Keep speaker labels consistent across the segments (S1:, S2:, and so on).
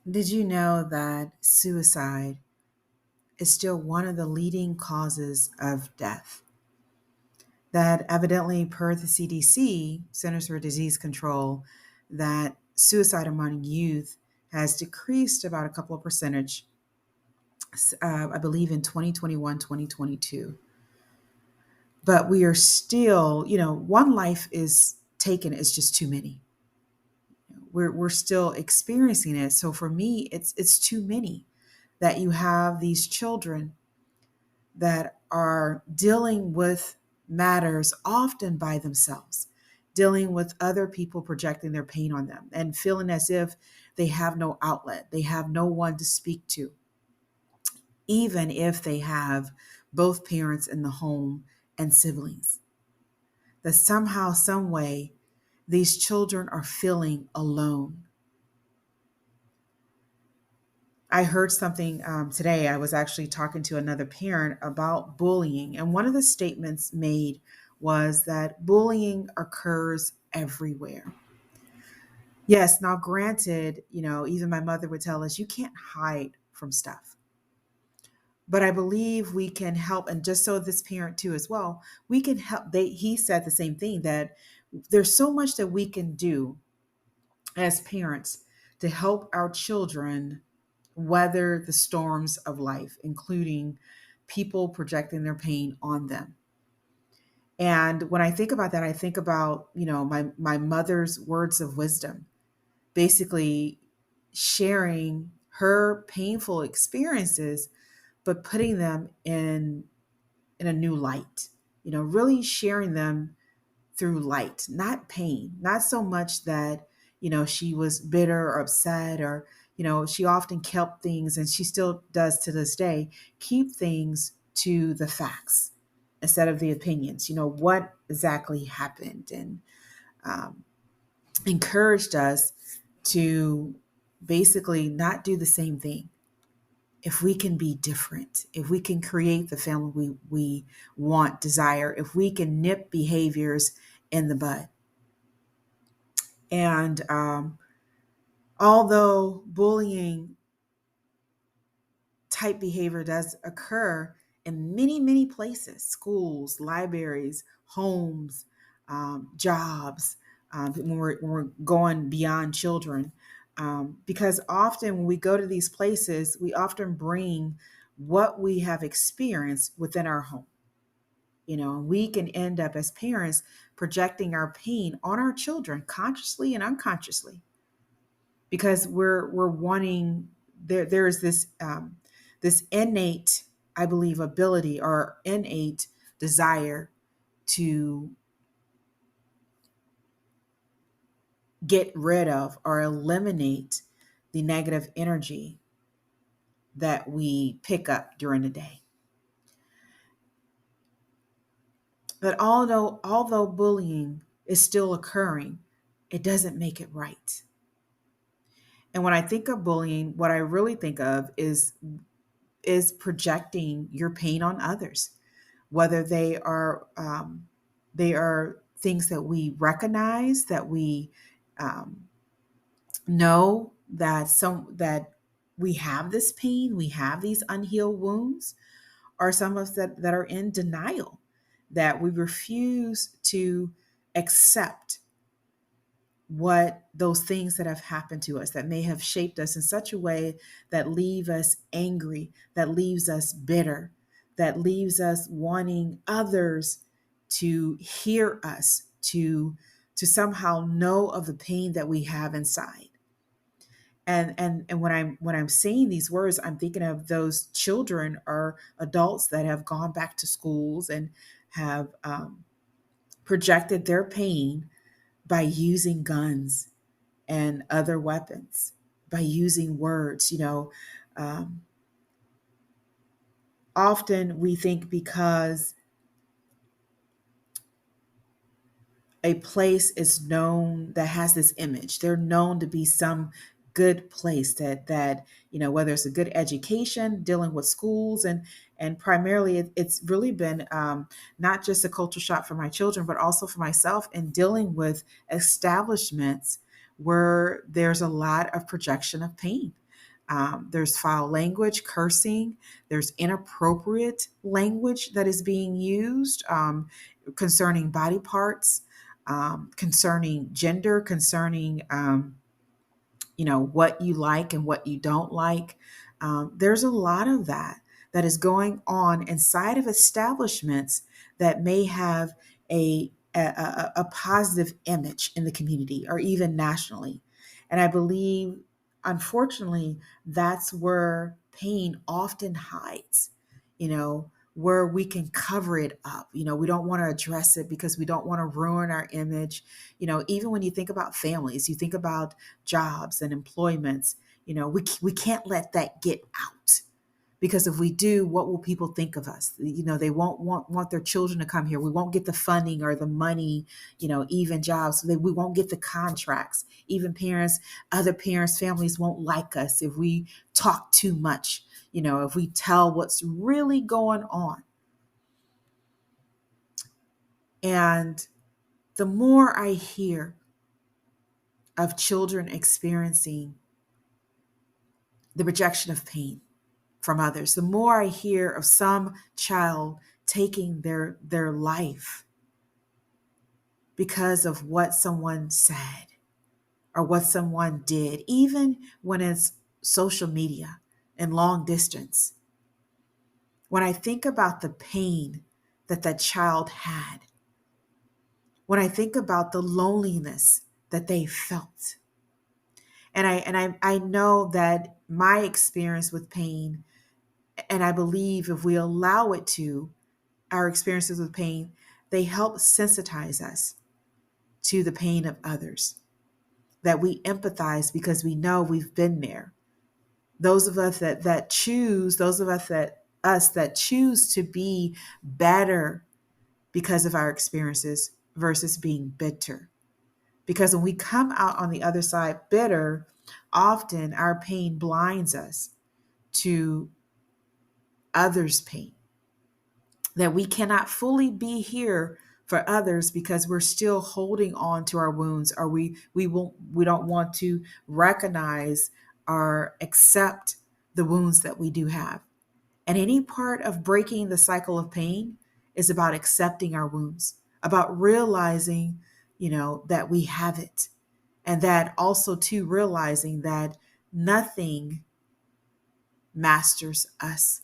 S1: Did you know that suicide is still one of the leading causes of death? That evidently, per the CDC, Centers for Disease Control, that suicide among youth has decreased about a couple of percentage, I believe in 2021, 2022. But we are still, one life is taken is just too many. We're still experiencing it. So for me, it's too many that you have these children that are dealing with matters often by themselves, dealing with other people projecting their pain on them and feeling as if they have no outlet, they have no one to speak to, even if they have both parents in the home and siblings. That somehow, some way, these children are feeling alone. I heard something today. I was actually talking to another parent about bullying, and one of the statements made was that bullying occurs everywhere. Yes, now granted, even my mother would tell us you can't hide from stuff. But I believe we can help, and just so this parent too as well, we can help. He said the same thing, that there's so much that we can do as parents to help our children weather the storms of life, including people projecting their pain on them. And when I think about that, I think about, my mother's words of wisdom, basically sharing her painful experiences, but putting them in a new light, really sharing them through light, not pain, not so much that, she was bitter or upset, or, she often kept things, and she still does to this day, keep things to the facts instead of the opinions, what exactly happened, and um, encouraged us to basically not do the same thing. If we can be different, if we can create the family we want, desire, if we can nip behaviors in the bud. And although bullying type behavior does occur in many, many places, schools, libraries, homes, jobs, when we're going beyond children. Because often when we go to these places, we often bring what we have experienced within our home. We can end up as parents projecting our pain on our children consciously and unconsciously, because we're wanting, there is this innate, I believe, ability or innate desire to get rid of or eliminate the negative energy that we pick up during the day. But although bullying is still occurring, it doesn't make it right. And when I think of bullying, what I really think of is projecting your pain on others, whether they are things that we recognize, that we um, know that we have this pain, we have these unhealed wounds, or some of us that are in denial, that we refuse to accept what those things that have happened to us, that may have shaped us in such a way that leave us angry, that leaves us bitter, that leaves us wanting others to hear us, to somehow know of the pain that we have inside. And when I'm saying these words, I'm thinking of those children or adults that have gone back to schools and have projected their pain by using guns and other weapons, by using words. Um, Often we think because a place is known, that has this image, they're known to be some good place, that whether it's a good education, dealing with schools, and primarily it's really been not just a culture shock for my children, but also for myself, in dealing with establishments where there's a lot of projection of pain, There's foul language, cursing. There's inappropriate language that is being used concerning body parts, concerning gender, concerning what you like and what you don't like. There's a lot of that that is going on inside of establishments that may have a positive image in the community or even nationally. And I believe, unfortunately, that's where pain often hides, where we can cover it up. We don't want to address it because we don't want to ruin our image. Even when you think about families, you think about jobs and employments, we can't let that get out, because if we do, what will people think of us? They won't want their children to come here. We won't get the funding or the money, even jobs. We won't get the contracts. Even parents, other parents, families won't like us if we talk too much, if we tell what's really going on. And the more I hear of children experiencing the rejection of pain from others, the more I hear of some child taking their life because of what someone said or what someone did, even when it's social media and long distance. When I think about the pain that that child had, when I think about the loneliness that they felt, and I know that my experience with pain, and I believe if we allow it to, our experiences with pain, they help sensitize us to the pain of others, that we empathize because we know we've been there. Those of us that choose, those of us that choose to be better because of our experiences versus being bitter. Because when we come out on the other side bitter, often our pain blinds us to others' pain, that we cannot fully be here for others because we're still holding on to our wounds, or we don't want to recognize or accept the wounds that we do have. And any part of breaking the cycle of pain is about accepting our wounds, about realizing, that we have it. And that also too realizing that nothing masters us,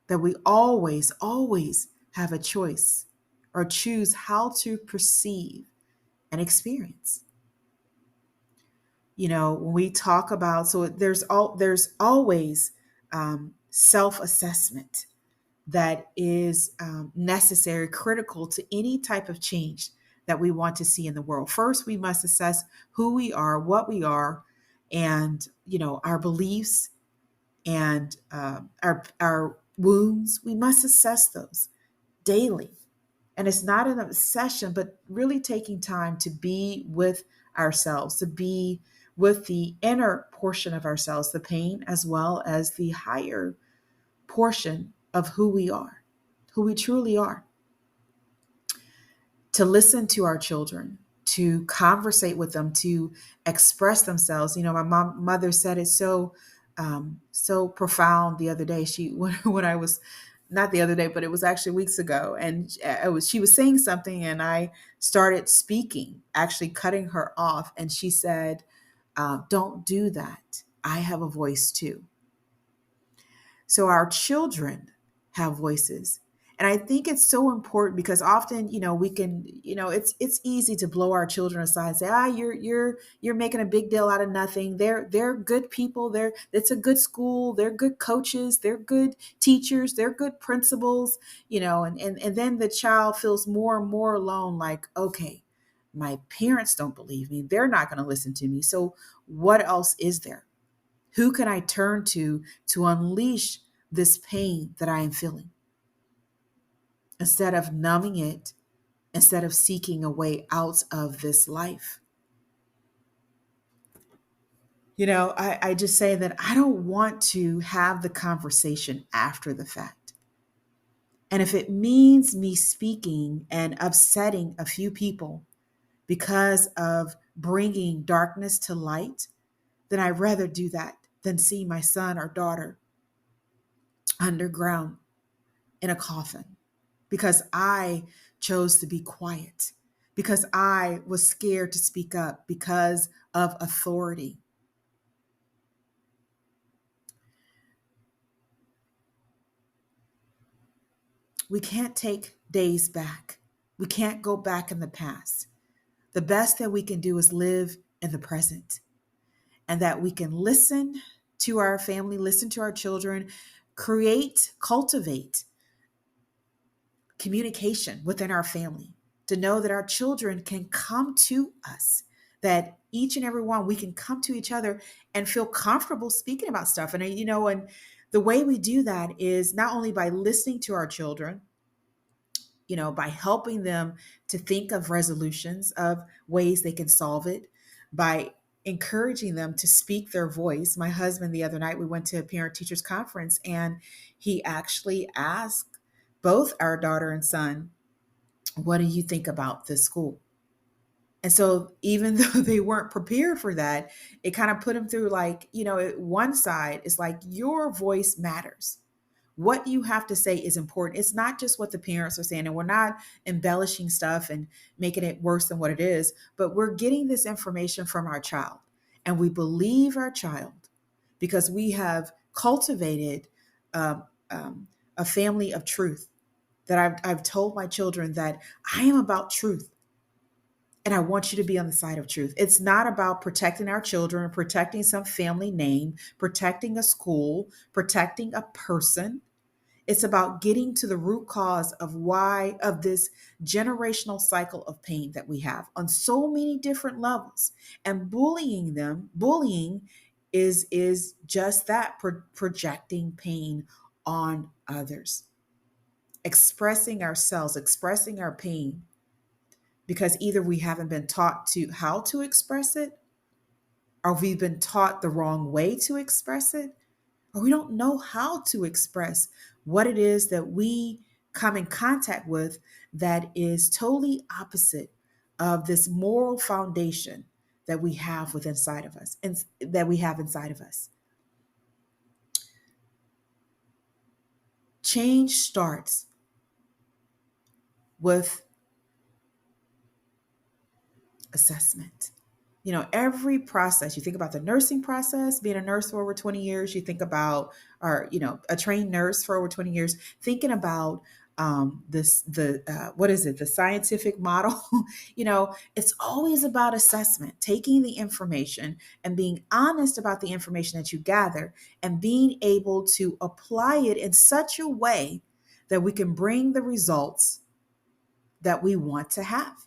S1: that we always, always have a choice or choose how to perceive and experience. When we talk about, so there's always self-assessment that is necessary, critical to any type of change that we want to see in the world. First, we must assess who we are, what we are, and our beliefs and our wounds. We must assess those daily. And it's not an obsession, but really taking time to be with ourselves, to be with the inner portion of ourselves, the pain, as well as the higher portion of who we are, who we truly are. To listen to our children, to conversate with them, to express themselves. My mother said it so profound the other day. When I was, not the other day, but it was actually weeks ago, and she was saying something, and I started speaking, actually cutting her off, and she said, "Don't do that. I have a voice too." So our children have voices. And I think it's so important because often, we can, it's easy to blow our children aside and say, you're making a big deal out of nothing. They're good people. It's a good school. They're good coaches. They're good teachers. They're good principals, and then the child feels more and more alone, like, okay, my parents don't believe me. They're not going to listen to me. So what else is there? Who can I turn to unleash this pain that I am feeling? Instead of numbing it, instead of seeking a way out of this life. I just say that I don't want to have the conversation after the fact. And if it means me speaking and upsetting a few people because of bringing darkness to light, then I'd rather do that. than see my son or daughter underground in a coffin because I chose to be quiet, because I was scared to speak up because of authority. We can't take days back. We can't go back in the past. The best that we can do is live in the present, and that we can listen to our family, listen to our children, create, cultivate communication within our family, to know that our children can come to us, that each and every one we can come to each other and feel comfortable speaking about stuff. And the way we do that is not only by listening to our children, by helping them to think of resolutions, of ways they can solve it, by encouraging them to speak their voice. My husband, the other night, we went to a parent teachers conference, and he actually asked both our daughter and son, what do you think about this school? And so, even though they weren't prepared for that, it kind of put them through, like, one side is like, your voice matters. What you have to say is important. It's not just what the parents are saying, and we're not embellishing stuff and making it worse than what it is, but we're getting this information from our child, and we believe our child because we have cultivated um, a family of truth. That I've told my children that I am about truth, and I want you to be on the side of truth. It's not about protecting our children, protecting some family name, protecting a school, protecting a person. It's about getting to the root cause of why, of this generational cycle of pain that we have on so many different levels. And bullying is just that, projecting pain on others, expressing ourselves, expressing our pain, because either we haven't been taught to how to express it, or we've been taught the wrong way to express it, or we don't know how to express what it is that we come in contact with that is totally opposite of this moral foundation that we have within inside of us, and that we have inside of us. Change starts with assessment. Every process, you think about the nursing process, being a nurse for over 20 years, you think about, or, a trained nurse for over 20 years, thinking about what is it, the scientific model? It's always about assessment, taking the information and being honest about the information that you gather, and being able to apply it in such a way that we can bring the results that we want to have,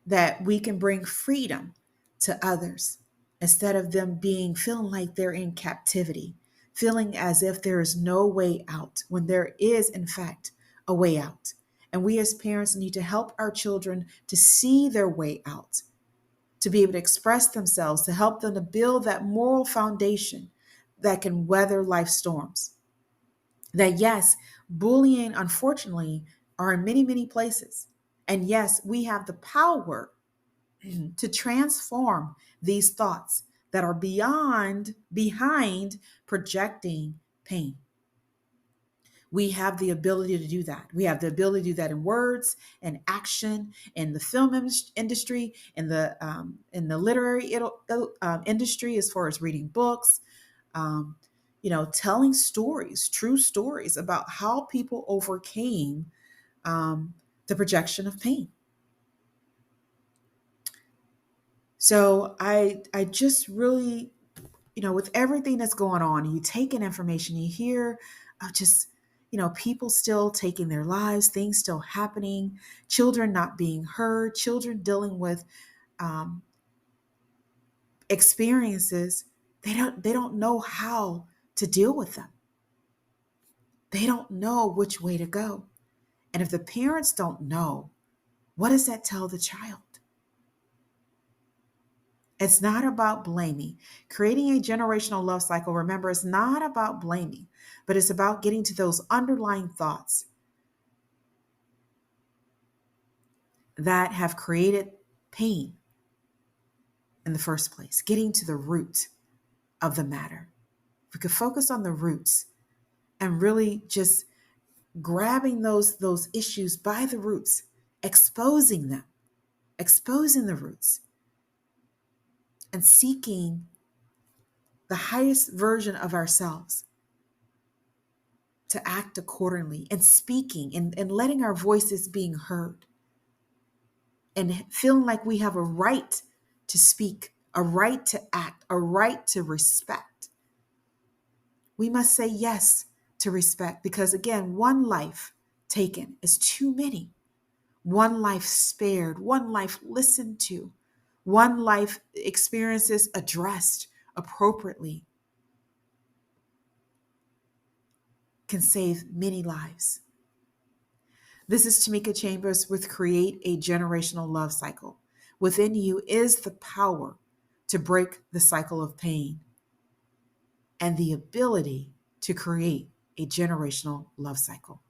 S1: that we can bring freedom to others instead of them feeling like they're in captivity, feeling as if there is no way out, when there is, in fact, a way out. And we as parents need to help our children to see their way out, to be able to express themselves, to help them to build that moral foundation that can weather life's storms. That, yes, bullying, unfortunately, are in many, many places. And yes, we have the power to transform these thoughts that are behind projecting pain. We have the ability to do that. We have the ability to do that in words and action, in the film industry, in the literary industry, as far as reading books, um, telling stories, true stories about how people overcame the projection of pain. So I just really, with everything that's going on, you take in information, you hear of just, people still taking their lives, things still happening, children not being heard, children dealing with um, experiences. They don't know how to deal with them. They don't know which way to go. And if the parents don't know, what does that tell the child? It's not about blaming. Creating a generational love cycle, remember, it's not about blaming, but it's about getting to those underlying thoughts that have created pain, in the first place, getting to the root of the matter. If we could focus on the roots and really just grabbing those issues by the roots, exposing them, exposing the roots, and seeking the highest version of ourselves to act accordingly, and speaking and letting our voices being heard, and feeling like we have a right to speak, a right to act, a right to respect. We must say yes to respect, because again, one life taken is too many. One life spared, one life listened to, one life experiences addressed appropriately can save many lives. This is Timika Chambers with Create a Generational Love Cycle. Within you is the power to break the cycle of pain and the ability to create a generational love cycle.